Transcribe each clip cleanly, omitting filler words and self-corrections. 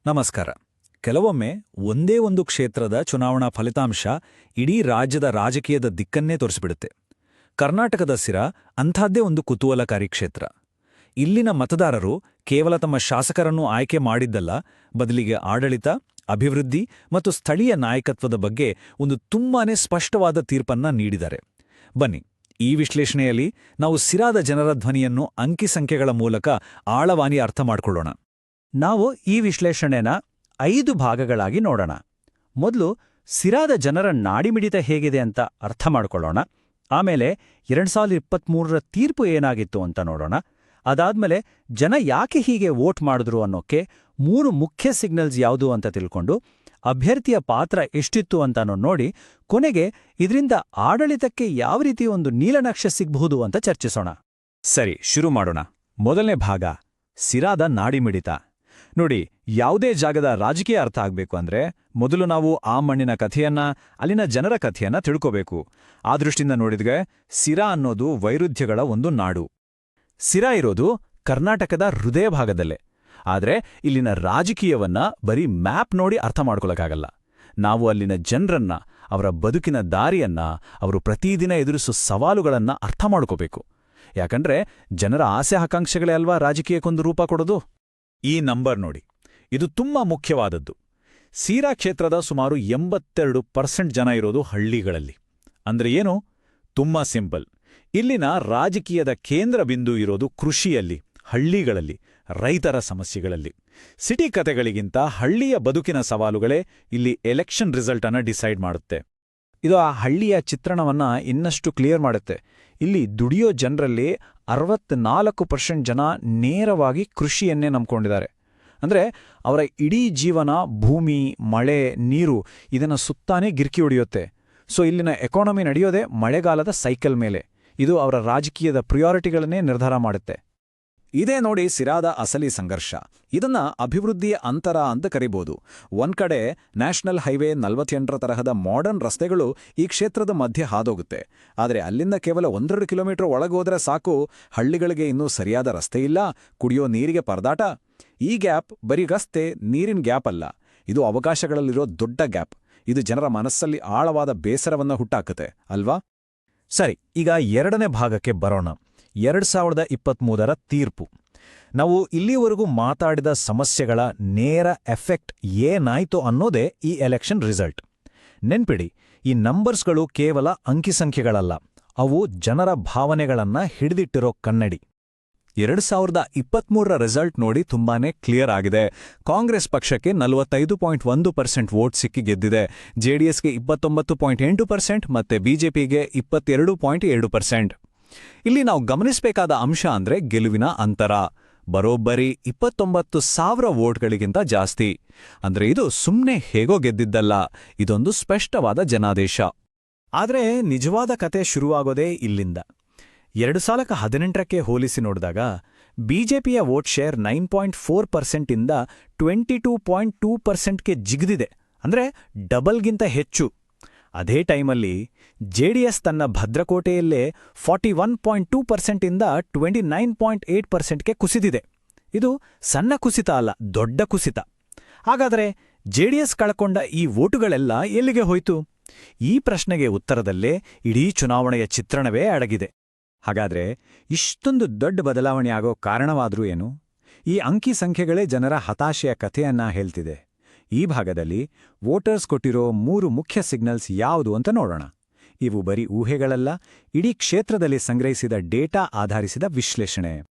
ನಮಸ್ಕಾರ. ಕೆಲವೊಮ್ಮೆ ಒಂದೇ ಒಂದು ಕ್ಷೇತ್ರದ ಚುನಾವಣಾ ಫಲಿತಾಂಶ ಇಡೀ ರಾಜ್ಯದ ರಾಜಕೀಯದ ದಿಕ್ಕನ್ನೇ ತೋರಿಸಿಬಿಡುತ್ತೆ. ಕರ್ನಾಟಕದ ಸಿರಾ ಅಂಥದ್ದೇ ಒಂದು ಕುತೂಹಲಕಾರಿ ಕ್ಷೇತ್ರ. ಇಲ್ಲಿನ ಮತದಾರರು ಕೇವಲ ತಮ್ಮ ಶಾಸಕರನ್ನು ಆಯ್ಕೆ ಮಾಡಿದ್ದಲ್ಲ, ಬದಲಿಗೆ ಆಡಳಿತ, ಅಭಿವೃದ್ಧಿ ಮತ್ತು ಸ್ಥಳೀಯ ನಾಯಕತ್ವದ ಬಗ್ಗೆ ಒಂದು ತುಂಬಾನೇ ಸ್ಪಷ್ಟವಾದ ತೀರ್ಪನ್ನ ನೀಡಿದ್ದಾರೆ. ಬನ್ನಿ, ಈ ವಿಶ್ಲೇಷಣೆಯಲ್ಲಿ ನಾವು ಸಿರಾದ ಜನರ ಧ್ವನಿಯನ್ನು ಅಂಕಿಸಂಖ್ಯೆಗಳ ಮೂಲಕ ಆಳವಾಗಿ ಅರ್ಥ ಮಾಡಿಕೊಳ್ಳೋಣ. ನಾವು ಈ ವಿಶ್ಲೇಷಣೆನ 5 ಭಾಗಗಳಾಗಿ ನೋಡೋಣ. ಮೊದಲು ಸಿರಾದ ಜನರ ನಾಡಿಮಿಡಿತ ಹೇಗಿದೆ ಅಂತ ಅರ್ಥ ಮಾಡ್ಕೊಳ್ಳೋಣ. ಆಮೇಲೆ 2023ರ ತೀರ್ಪು ಏನಾಗಿತ್ತು ಅಂತ ನೋಡೋಣ. ಅದಾದ್ಮೇಲೆ ಜನ ಯಾಕೆ ಹೀಗೆ ವೋಟ್ ಮಾಡಿದ್ರು ಅನ್ನೋಕ್ಕೆ 3 ಮುಖ್ಯ ಸಿಗ್ನಲ್ಸ್ ಯಾವುದು ಅಂತ ತಿಳ್ಕೊಂಡು, ಅಭ್ಯರ್ಥಿಯ ಪಾತ್ರ ಎಷ್ಟಿತ್ತು ಅಂತಾನೋ ನೋಡಿ, ಕೊನೆಗೆ ಇದರಿಂದ ಆಡಳಿತಕ್ಕೆ ಯಾವ ರೀತಿ ಒಂದು ನೀಲನಕ್ಷೆ ಸಿಗಬಹುದು ಅಂತ ಚರ್ಚಿಸೋಣ. ಸರಿ, ಶುರು ಮಾಡೋಣ. ಮೊದಲನೇ ಭಾಗ, ಸಿರಾದ ನಾಡಿಮಿಡಿತ. ನೋಡಿ, ಯಾವುದೇ ಜಾಗದ ರಾಜಕೀಯ ಅರ್ಥ ಆಗ್ಬೇಕು ಅಂದ್ರೆ ಮೊದಲು ನಾವು ಆ ಮಣ್ಣಿನ ಕಥೆಯನ್ನ, ಅಲ್ಲಿನ ಜನರ ಕಥೆಯನ್ನ ತಿಳ್ಕೋಬೇಕು. ಆ ದೃಷ್ಟಿಯಿಂದ ನೋಡಿದ್ರೆ ಸಿರಾ ಅನ್ನೋದು ವೈರುಧ್ಯಗಳ ಒಂದು ನಾಡು. ಸಿರಾ ಇರೋದು ಕರ್ನಾಟಕದ ಹೃದಯ ಭಾಗದಲ್ಲೇ. ಆದ್ರೆ ಇಲ್ಲಿನ ರಾಜಕೀಯವನ್ನ ಬರೀ ಮ್ಯಾಪ್ ನೋಡಿ ಅರ್ಥ ಮಾಡ್ಕೊಳಕ್ಕಾಗಲ್ಲ. ನಾವು ಅಲ್ಲಿನ ಜನರನ್ನ, ಅವರ ಬದುಕಿನ ದಾರಿಯನ್ನ, ಅವರು ಪ್ರತಿದಿನ ಎದುರಿಸೋ ಸವಾಲುಗಳನ್ನ ಅರ್ಥ ಮಾಡ್ಕೋಬೇಕು. ಯಾಕಂದ್ರೆ ಜನರ ಆಸೆ ಆಕಾಂಕ್ಷೆಗಳೇ ಅಲ್ವಾ ರಾಜಕೀಯಕ್ಕೊಂದು ರೂಪ ಕೊಡೋದು. ಈ ನಂಬರ್ ನೋಡಿ, ಇದು ತುಂಬಾ ಮುಖ್ಯವಾದದ್ದು. ಸಿರಾ ಕ್ಷೇತ್ರದ ಸುಮಾರು 82% ಜನ ಇರೋದು ಹಳ್ಳಿಗಳಲ್ಲಿ. ಅಂದ್ರೆ ಏನು? ತುಂಬಾ ಸಿಂಪಲ್. ಇಲ್ಲಿನ ರಾಜಕೀಯದ ಕೇಂದ್ರ ಬಿಂದು ಇರೋದು ಕೃಷಿಯಲ್ಲಿ, ಹಳ್ಳಿಗಳಲ್ಲಿ, ರೈತರ ಸಮಸ್ಯೆಗಳಲ್ಲಿ. ಸಿಟಿ ಕತೆಗಳಿಗಿಂತ ಹಳ್ಳಿಯ ಬದುಕಿನ ಸವಾಲುಗಳೇ ಇಲ್ಲಿ ಎಲೆಕ್ಷನ್ ರಿಸಲ್ಟ್ ಅನ್ನ ಡಿಸೈಡ್ ಮಾಡುತ್ತೆ. ಇದು ಆ ಹಳ್ಳಿಯ ಚಿತ್ರಣವನ್ನ ಇನ್ನಷ್ಟು ಕ್ಲಿಯರ್ ಮಾಡುತ್ತೆ. ಇಲ್ಲಿ ದುಡಿಯೋ ಜನರಲ್ಲಿ 64% ಜನ ನೇರವಾಗಿ ಕೃಷಿಯನ್ನೇ ನಂಬ್ಕೊಂಡಿದ್ದಾರೆ. ಅಂದ್ರೆ ಅವರ ಇಡೀ ಜೀವನ ಭೂಮಿ, ಮಳೆ, ನೀರು ಇದನ್ನ ಸುತ್ತಾನೇ ಗಿರ್ಕಿ ಹೊಡೆಯುತ್ತೆ. ಸೊ ಇಲ್ಲಿನ ಎಕಾನಮಿ ನಡೆಯೋದೇ ಮಳೆಗಾಲದ ಸೈಕಲ್ ಮೇಲೆ. ಇದು ಅವರ ರಾಜಕೀಯದ ಪ್ರಿಯಾರಿಟಿಗಳನ್ನೇ ನಿರ್ಧಾರ ಮಾಡುತ್ತೆ. ಇದೇ ನೋಡಿ ಸಿರಾದ ಅಸಲಿ ಸಂಘರ್ಷ. ಇದನ್ನ ಅಭಿವೃದ್ಧಿಯ ಅಂತರ ಅಂತ ಕರಿಬೋದು. ಒಂದ್ ಕಡೆ ನ್ಯಾಷನಲ್ ಹೈವೇ 48ರ ತರಹದ ಮಾಡರ್ನ್ ರಸ್ತೆಗಳು ಈ ಕ್ಷೇತ್ರದ ಮಧ್ಯೆ ಹಾದೋಗುತ್ತೆ. ಆದರೆ ಅಲ್ಲಿಂದ ಕೇವಲ 1-2 ಕಿಲೋಮೀಟರ್ ಒಳಗೋದ್ರೆ ಸಾಕು, ಹಳ್ಳಿಗಳಿಗೆ ಇನ್ನೂ ಸರಿಯಾದ ರಸ್ತೆ ಇಲ್ಲ, ಕುಡಿಯೋ ನೀರಿಗೆ ಪರದಾಟ. ಈ ಗ್ಯಾಪ್ ಬರೀ ರಸ್ತೆ, ನೀರಿನ ಗ್ಯಾಪ್ ಅಲ್ಲ, ಇದು ಅವಕಾಶಗಳಲ್ಲಿರೋ ದೊಡ್ಡ ಗ್ಯಾಪ್. ಇದು ಜನರ ಮನಸ್ಸಲ್ಲಿ ಆಳವಾದ ಬೇಸರವನ್ನ ಹುಟ್ಟಾಕುತ್ತೆ ಅಲ್ವಾ? ಸರಿ, ಈಗ 2ನೇ ಭಾಗಕ್ಕೆ ಬರೋಣ. 2023ರ ತೀರ್ಪು. ನಾವು ಇಲ್ಲಿವರೆಗೂ ಮಾತಾಡಿದ ಸಮಸ್ಯೆಗಳ ನೇರ ಎಫೆಕ್ಟ್ ಏನಾಯ್ತು ಅನ್ನೋದೇ ಈ ಎಲೆಕ್ಷನ್ ರಿಸಲ್ಟ್. ನೆನ್ಪಿಡಿ, ಈ ನಂಬರ್ಸ್ಗಳು ಕೇವಲ ಅಂಕಿಸಂಖ್ಯೆಗಳಲ್ಲ, ಅವು ಜನರ ಭಾವನೆಗಳನ್ನ ಹಿಡಿದಿಟ್ಟಿರೋ ಕನ್ನಡಿ. 2023ರ ರಿಸಲ್ಟ್ ನೋಡಿ ತುಂಬಾನೇ ಕ್ಲಿಯರ್ ಆಗಿದೆ. ಕಾಂಗ್ರೆಸ್ ಪಕ್ಷಕ್ಕೆ 45.1% ವೋಟ್ ಸಿಕ್ಕಿ ಗೆದ್ದಿದೆ. ಜೆಡಿಎಸ್ಗೆ 29.8% ಮತ್ತೆ ಬಿಜೆಪಿಗೆ 22.7%. ಇಲ್ಲಿ ನಾವು ಗಮನಿಸಬೇಕಾದ ಅಂಶ ಅಂದ್ರೆ ಗೆಲುವಿನ ಅಂತರ. ಬರೋಬ್ಬರಿ 29,000 ವೋಟ್ಗಳಿಗಿಂತ ಜಾಸ್ತಿ. ಅಂದ್ರೆ ಇದು ಸುಮ್ನೆ ಹೇಗೋ ಗೆದ್ದಿದ್ದಲ್ಲ, ಇದೊಂದು ಸ್ಪಷ್ಟವಾದ ಜನಾದೇಶ. ಆದ್ರೆ ನಿಜವಾದ ಕತೆ ಶುರುವಾಗೋದೇ ಇಲ್ಲಿಂದ. 2018ಕ್ಕೆ ಹೋಲಿಸಿ ನೋಡಿದಾಗ ಬಿಜೆಪಿಯ ವೋಟ್ ಶೇರ್ 9.4% ಇಂದ 22.2%ಗೆ ಜಿಗಿದಿದೆ. ಅಂದ್ರೆ ಡಬಲ್ಗಿಂತ ಹೆಚ್ಚು. ಅದೇ ಟೈಮಲ್ಲಿ ಜೆಡಿಎಸ್ ತನ್ನ ಭದ್ರಕೋಟೆಯಲ್ಲೇ 41.2% ಇಂದ 29.8%ಗೆ ಕುಸಿದಿದೆ. ಇದು ಸಣ್ಣ ಕುಸಿತ ಅಲ್ಲ, ದೊಡ್ಡ ಕುಸಿತ. ಹಾಗಾದರೆ ಜೆಡಿಎಸ್ ಕಳ್ಕೊಂಡ ಈ ವೋಟುಗಳೆಲ್ಲ ಎಲ್ಲಿಗೆ ಹೋಯ್ತು? ಈ ಪ್ರಶ್ನೆಗೆ ಉತ್ತರದಲ್ಲೇ ಇಡೀ ಚುನಾವಣೆಯ ಚಿತ್ರಣವೇ ಅಡಗಿದೆ. ಹಾಗಾದ್ರೆ ಇಷ್ಟೊಂದು ದೊಡ್ಡ ಬದಲಾವಣೆ ಆಗೋ ಕಾರಣವಾದ್ರೂ ಏನು? ಈ ಅಂಕಿ ಸಂಖ್ಯೆಗಳೇ ಜನರ ಹತಾಶೆಯ ಕಥೆಯನ್ನ ಹೇಳ್ತಿದೆ. ಈ ಭಾಗದಲ್ಲಿ ವೋಟರ್ಸ್ ಕೊಟ್ಟಿರೋ 3 ಮುಖ್ಯ ಸಿಗ್ನಲ್ಸ್ ಯಾವುದು ಅಂತ ನೋಡೋಣ. ಇವು ಬರೀ ಊಹೆಗಳಲ್ಲ, ಇಡೀ ಕ್ಷೇತ್ರದಲ್ಲಿ ಸಂಗ್ರಹಿಸಿದ ಡೇಟಾ ಆಧರಿಸಿದ ವಿಶ್ಲೇಷಣೆ.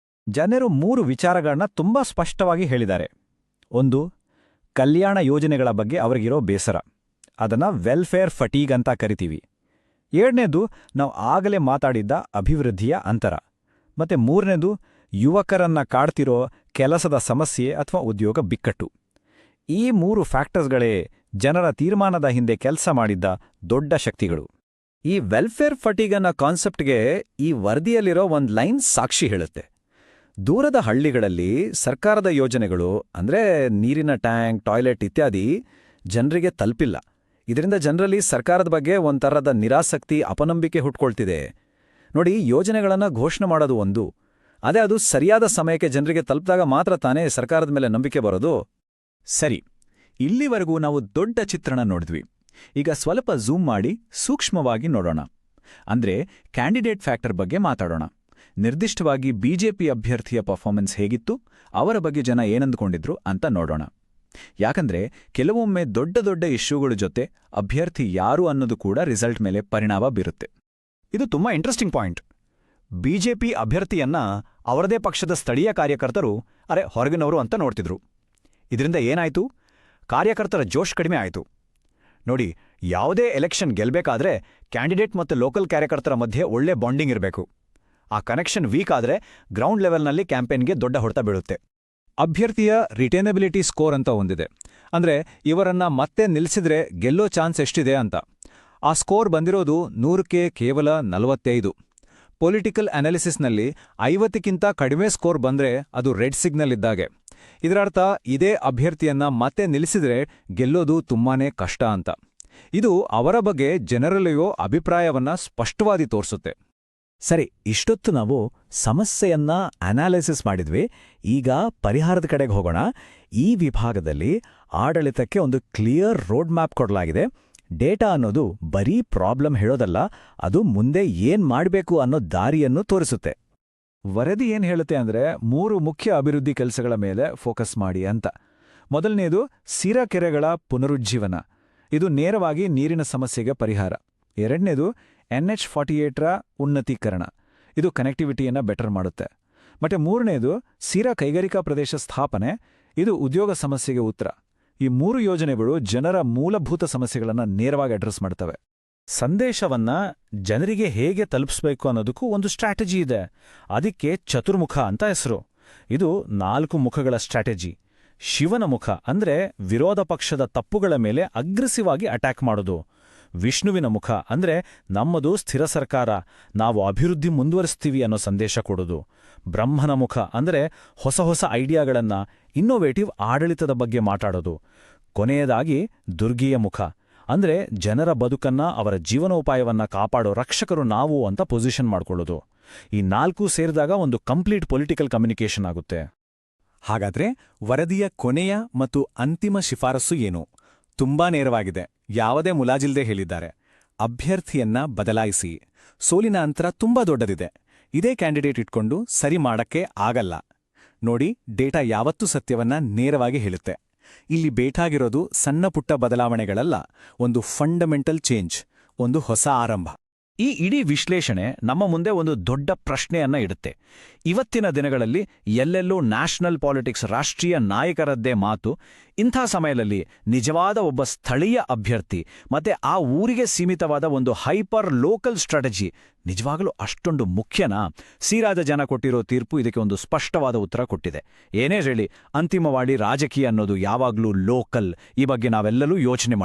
ಜನರು 3 ವಿಚಾರಗಳನ್ನ ತುಂಬಾ ಸ್ಪಷ್ಟವಾಗಿ ಹೇಳಿದ್ದಾರೆ. 1, ಕಲ್ಯಾಣ ಯೋಜನೆಗಳ ಬಗ್ಗೆ ಅವರಿಗಿರೋ ಬೇಸರ. ಅದನ್ನ ವೆಲ್ಫೇರ್ ಫಟೀಗ್ ಅಂತ ಕರಿತೀವಿ. 2ನೇದು, ನಾವು ಆಗಲೇ ಮಾತಾಡಿದ್ದ ಅಭಿವೃದ್ಧಿಯ ಅಂತರ. ಮತ್ತೆ 3ನೇದು, ಯುವಕರನ್ನ ಕಾಡ್ತಿರೋ ಕೆಲಸದ ಸಮಸ್ಯೆ ಅಥವಾ ಉದ್ಯೋಗ ಬಿಕ್ಕಟ್ಟು. ಈ 3 ಫ್ಯಾಕ್ಟರ್ಸ್ಗಳೇ ಜನರ ತೀರ್ಮಾನದ ಹಿಂದೆ ಕೆಲಸ ಮಾಡಿದ್ದ ದೊಡ್ಡ ಶಕ್ತಿಗಳು. ಈ ವೆಲ್ಫೇರ್ ಫಟೀಗ್ ಅನ್ನೋ ಕಾನ್ಸೆಪ್ಟ್ಗೆ ಈ ವರದಿಯಲ್ಲಿರೋ ಒಂದು ಲೈನ್ ಸಾಕ್ಷಿ ಹೇಳುತ್ತೆ. ದೂರದ ಹಳ್ಳಿಗಳಲ್ಲಿ ಸರ್ಕಾರದ ಯೋಜನೆಗಳು ಅಂದ್ರೆ ನೀರಿನ ಟ್ಯಾಂಕ್, ಟಾಯ್ಲೆಟ್ ಇತ್ಯಾದಿ ಜನರಿಗೆ ತಲುಪಿಲ್ಲ. ಇದರಿಂದ ಜನರಲ್ಲಿ ಸರ್ಕಾರದ ಬಗ್ಗೆ ಒಂಥರದ ನಿರಾಸಕ್ತಿ, ಅಪನಂಬಿಕೆ ಹುಟ್ಕೊಳ್ತಿದೆ. ನೋಡಿ, ಯೋಜನೆಗಳನ್ನ ಘೋಷಣೆ ಮಾಡೋದು ಒಂದು, ಅದೇ ಅದು ಸರಿಯಾದ ಸಮಯಕ್ಕೆ ಜನರಿಗೆ ತಲುಪಿದಾಗ ಮಾತ್ರ ತಾನೇ ಸರ್ಕಾರದ ಮೇಲೆ ನಂಬಿಕೆ ಬರೋದು. ಸರಿ, ಇಲ್ಲಿವರೆಗೂ ನಾವು ದೊಡ್ಡ ಚಿತ್ರಣ ನೋಡಿದ್ವಿ. ಈಗ ಸ್ವಲ್ಪ ಝೂಮ್ ಮಾಡಿ ಸೂಕ್ಷ್ಮವಾಗಿ ನೋಡೋಣ. ಅಂದ್ರೆ ಕ್ಯಾಂಡಿಡೇಟ್ ಫ್ಯಾಕ್ಟರ್ ಬಗ್ಗೆ ಮಾತಾಡೋಣ. ನಿರ್ದಿಷ್ಟವಾಗಿ ಬಿಜೆಪಿ ಅಭ್ಯರ್ಥಿಯ ಪರ್ಫಾರ್ಮೆನ್ಸ್ ಹೇಗಿತ್ತು, ಅವರ ಬಗ್ಗೆ ಜನ ಏನಂದುಕೊಂಡಿದ್ರು ಅಂತ ನೋಡೋಣ. ಯಾಕಂದ್ರೆ ಕೆಲವೊಮ್ಮೆ ದೊಡ್ಡ ದೊಡ್ಡ ಇಶ್ಯೂಗಳ ಜೊತೆ ಅಭ್ಯರ್ಥಿ ಯಾರು ಅನ್ನೋದು ಕೂಡ ರಿಸಲ್ಟ್ ಮೇಲೆ ಪರಿಣಾಮ ಬೀರುತ್ತೆ. ಇದು ತುಂಬಾ ಇಂಟ್ರೆಸ್ಟಿಂಗ್ ಪಾಯಿಂಟ್. ಬಿಜೆಪಿ ಅಭ್ಯರ್ಥಿಯನ್ನ ಅವರದೇ ಪಕ್ಷದ ಸ್ಥಳೀಯ ಕಾರ್ಯಕರ್ತರು ಹೊರಗಿನವರು ಅಂತ ನೋಡ್ತಿದ್ರು. ಇದರಿಂದ ಏನಾಯ್ತು? ಕಾರ್ಯಕರ್ತರ ಜೋಶ್ ಕಡಿಮೆ ಆಯಿತು. ನೋಡಿ, ಯಾವುದೇ ಎಲೆಕ್ಷನ್ ಗೆಲ್ಬೇಕಾದ್ರೆ ಕ್ಯಾಂಡಿಡೇಟ್ ಮತ್ತು ಲೋಕಲ್ ಕಾರ್ಯಕರ್ತರ ಮಧ್ಯೆ ಒಳ್ಳೆ ಬಾಂಡಿಂಗ್ ಇರಬೇಕು. ಆ ಕನೆಕ್ಷನ್ ವೀಕ್ ಆದ್ರೆ ಗ್ರೌಂಡ್ ಲೆವೆಲ್ನಲ್ಲಿ ಕ್ಯಾಂಪೇನ್ಗೆ ದೊಡ್ಡ ಹೊಡೆತ ಬೀಳುತ್ತೆ. ಅಭ್ಯರ್ಥಿಯ ರಿಟೇನಬಿಲಿಟಿ ಸ್ಕೋರ್ ಅಂತ ಒಂದಿದೆ. ಅಂದ್ರೆ ಇವರನ್ನ ಮತ್ತೆ ನಿಲ್ಲಿಸಿದ್ರೆ ಗೆಲ್ಲೋ ಚಾನ್ಸ್ ಎಷ್ಟಿದೆ ಅಂತ. ಆ ಸ್ಕೋರ್ ಬಂದಿರೋದು 100ಕ್ಕೆ ಕೇವಲ 45. ಪೊಲಿಟಿಕಲ್ ಅನಾಲಿಸಿಸ್ನಲ್ಲಿ 50ಕ್ಕಿಂತ ಕಡಿಮೆ ಸ್ಕೋರ್ ಬಂದ್ರೆ ಅದು ರೆಡ್ ಸಿಗ್ನಲ್ ಇದ್ದಾಗೆ. ಇದರರ್ಥ ಇದೇ ಅಭ್ಯರ್ಥಿಯನ್ನ ಮತ್ತೆ ನಿಲ್ಲಿಸಿದ್ರೆ ಗೆಲ್ಲೋದು ತುಂಬಾನೇ ಕಷ್ಟ ಅಂತ. ಇದು ಅವರ ಬಗ್ಗೆ ಜನರಲ್ಲಿಯೋ ಅಭಿಪ್ರಾಯವನ್ನ ಸ್ಪಷ್ಟವಾಗಿ ತೋರಿಸುತ್ತೆ. ಸರಿ, ಇಷ್ಟೊತ್ತು ನಾವು ಸಮಸ್ಯೆಯನ್ನ ಅನಾಲಿಸಿಸ್ ಮಾಡಿದ್ವಿ. ಈಗ ಪರಿಹಾರದ ಕಡೆಗೆ ಹೋಗೋಣ. ಈ ವಿಭಾಗದಲ್ಲಿ ಆಡಳಿತಕ್ಕೆ ಒಂದು ಕ್ಲಿಯರ್ ರೋಡ್ ಮ್ಯಾಪ್ ಕೊಡಲಾಗಿದೆ. ಡೇಟಾ ಅನ್ನೋದು ಬರೀ ಪ್ರಾಬ್ಲಮ್ ಹೇಳೋದಲ್ಲ, ಅದು ಮುಂದೆ ಏನ್ ಮಾಡಬೇಕು ಅನ್ನೋ ದಾರಿಯನ್ನು ತೋರಿಸುತ್ತೆ. ವರದಿ ಏನ್ ಹೇಳುತ್ತೆ ಅಂದ್ರೆ 3 ಮುಖ್ಯ ಅಭಿವೃದ್ಧಿ ಕೆಲಸಗಳ ಮೇಲೆ ಫೋಕಸ್ ಮಾಡಿ ಅಂತ. ಮೊದಲನೇದು ಸಿರಾ ಕೆರೆಗಳ ಪುನರುಜ್ಜೀವನ. ಇದು ನೇರವಾಗಿ ನೀರಿನ ಸಮಸ್ಯೆಗೆ ಪರಿಹಾರ. ಎರಡನೇದು NH48ರ ಉನ್ನತೀಕರಣ. ಇದು ಕನೆಕ್ಟಿವಿಟಿಯನ್ನ ಬೆಟರ್ ಮಾಡುತ್ತೆ. ಮತ್ತೆ ಮೂರನೇದು ಸಿರಾ ಕೈಗಾರಿಕಾ ಪ್ರದೇಶ ಸ್ಥಾಪನೆ. ಇದು ಉದ್ಯೋಗ ಸಮಸ್ಯೆಗೆ ಉತ್ತರ. ಈ 3 ಯೋಜನೆಗಳು ಜನರ ಮೂಲಭೂತ ಸಮಸ್ಯೆಗಳನ್ನ ನೇರವಾಗಿ ಅಡ್ರೆಸ್ ಮಾಡ್ತವೆ. ಸಂದೇಶವನ್ನ ಜನರಿಗೆ ಹೇಗೆ ತಲುಪಿಸ್ಬೇಕು ಅನ್ನೋದಕ್ಕೂ ಒಂದು ಸ್ಟ್ರಾಟಜಿ ಇದೆ. ಅದಕ್ಕೆ ಚತುರ್ಮುಖ ಅಂತ ಹೆಸರು. ಇದು 4 ಮುಖಗಳ ಸ್ಟ್ರಾಟಜಿ. ಶಿವನ ಮುಖ ಅಂದ್ರೆ ವಿರೋಧ ಪಕ್ಷದ ತಪ್ಪುಗಳ ಮೇಲೆ ಅಗ್ರೆಸಿವ್ ಆಗಿ ಅಟ್ಯಾಕ್ ಮಾಡೋದು. ವಿಷ್ಣುವಿನ ಮುಖ ಅಂದ್ರೆ ನಮ್ಮದು ಸ್ಥಿರ ಸರ್ಕಾರ, ನಾವು ಅಭಿವೃದ್ಧಿ ಮುಂದುವರಿಸ್ತೀವಿ ಅನ್ನೋ ಸಂದೇಶ ಕೊಡೋದು. ಬ್ರಹ್ಮನ ಮುಖ ಅಂದ್ರೆ ಹೊಸ ಹೊಸ ಐಡಿಯಾಗಳನ್ನ, ಇನ್ನೋವೇಟಿವ್ ಆಡಳಿತದ ಬಗ್ಗೆ ಮಾತಾಡೋದು. ಕೊನೆಯದಾಗಿ ದುರ್ಗಿಯ ಮುಖ ಅಂದ್ರೆ ಜನರ ಬದುಕನ್ನ, ಅವರ ಜೀವನೋಪಾಯವನ್ನ ಕಾಪಾಡೋ ರಕ್ಷಕರು ನಾವು ಅಂತ ಪೊಸಿಷನ್ ಮಾಡ್ಕೊಳ್ಳೋದು. ಈ 4 ಸೇರಿದಾಗ ಒಂದು ಕಂಪ್ಲೀಟ್ ಪೊಲಿಟಿಕಲ್ ಕಮ್ಯುನಿಕೇಷನ್ ಆಗುತ್ತೆ. ಹಾಗಾದ್ರೆ ವರದಿಯ ಕೊನೆಯ ಮತ್ತು ಅಂತಿಮ ಶಿಫಾರಸು ಏನು? ತುಂಬಾ ನೇರವಾಗಿದೆ. ಯಾವುದೇ ಮುಲಾಜಿಲ್ದೇ ಹೇಳಿದ್ದಾರೆ. ಅಭ್ಯರ್ಥಿಯನ್ನ ಬದಲಾಯಿಸಿ. ಸೋಲಿನ ಅಂತರ ತುಂಬಾ ದೊಡ್ಡದಿದೆ. ಇದೇ ಕ್ಯಾಂಡಿಡೇಟ್ ಇಟ್ಕೊಂಡು ಸರಿ ಮಾಡಕ್ಕೆ ಆಗಲ್ಲ. ನೋಡಿ, ಡೇಟಾ ಯಾವತ್ತೂ ಸತ್ಯವನ್ನ ನೇರವಾಗಿ ಹೇಳುತ್ತೆ. ಇಲ್ಲಿ ಬೇಕಾಗಿರೋದು ಸಣ್ಣ ಪುಟ್ಟ ಬದಲಾವಣೆಗಳಲ್ಲ, ಒಂದು ಫಂಡಮೆಂಟಲ್ ಚೇಂಜ್, ಒಂದು ಹೊಸ ಆರಂಭ. ಈ ಇಡೀ ವಿಶ್ಲೇಷಣೆ ನಮ್ಮ ಮುಂದೆ ಒಂದು ದೊಡ್ಡ ಪ್ರಶ್ನೆಯನ್ನ ಇಡುತ್ತೆ. ಇವತ್ತಿನ ದಿನಗಳಲ್ಲಿ ಎಲ್ಲೆಲ್ಲೂ ನ್ಯಾಷನಲ್ ಪಾಲಿಟಿಕ್ಸ್, ರಾಷ್ಟ್ರೀಯ ನಾಯಕರದ್ದೇ ಮಾತು. ಇಂಥ ಸಮಯದಲ್ಲಿ ನಿಜವಾದ ಒಬ್ಬ ಸ್ಥಳೀಯ ಅಭ್ಯರ್ಥಿ ಮತ್ತೆ ಆ ಊರಿಗೆ ಸೀಮಿತವಾದ ಒಂದು ಹೈಪರ್ ಲೋಕಲ್ ಸ್ಟ್ರಾಟಜಿ ನಿಜವಾಗಲೂ ಅಷ್ಟೊಂದು ಮುಖ್ಯನಾ? ಸಿರಾದ ಜನ ಕೊಟ್ಟಿರೋ ತೀರ್ಪು ಇದಕ್ಕೆ ಒಂದು ಸ್ಪಷ್ಟವಾದ ಉತ್ತರ ಕೊಟ್ಟಿದೆ. ಏನೇ ಹೇಳಿ, ಅಂತಿಮವಾಗಿ ರಾಜಕೀಯ ಅನ್ನೋದು ಯಾವಾಗ್ಲೂ ಲೋಕಲ್. ಈ ಬಗ್ಗೆ ನಾವೆಲ್ಲರೂ ಯೋಚನೆ